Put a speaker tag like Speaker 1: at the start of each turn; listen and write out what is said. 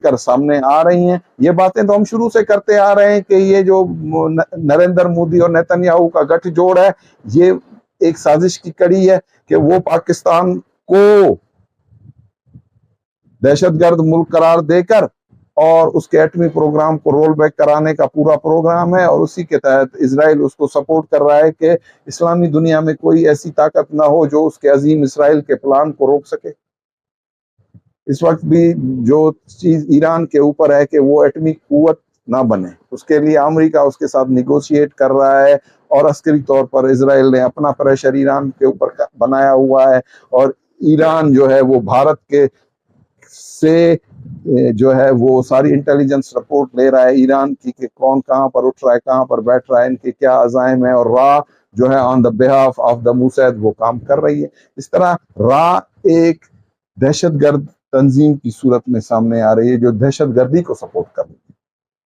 Speaker 1: کر سامنے آ رہی ہیں. یہ باتیں تو ہم شروع سے کرتے آ رہے ہیں کہ یہ جو نریندر مودی اور نیتن یاہو کا گٹھ جوڑ ہے یہ ایک سازش کی کڑی ہے کہ وہ پاکستان کو دہشت گرد ملک قرار دے کر اور اس کے ایٹمی پروگرام کو رول بیک کرانے کا پورا پروگرام ہے, اور اسی کے تحت اسرائیل اس کو سپورٹ کر رہا ہے کہ اسلامی دنیا میں کوئی ایسی طاقت نہ ہو جو اس کے عظیم اسرائیل کے پلان کو روک سکے. اس وقت بھی جو چیز ایران کے اوپر ہے کہ وہ ایٹمی قوت نہ بنے, اس کے لیے امریکہ اس کے ساتھ نیگوشیٹ کر رہا ہے, اور عسکری طور پر اسرائیل نے اپنا پریشر ایران کے اوپر بنایا ہوا ہے, اور ایران جو ہے وہ بھارت کے سے جو ہے وہ ساری انٹیلیجنس رپورٹ لے رہا ہے ایران کی کہ کون کہاں پر اٹھ رہا ہے, کہاں پر بیٹھ رہا ہے, ان کے کیا عزائم ہے, اور را جو ہے آن دا بہاف آف دا موساد وہ کام کر رہی ہے. اس طرح را ایک دہشت گرد تنظیم کی صورت میں سامنے آ رہی ہے جو دہشت گردی کو سپورٹ کر رہی ہے.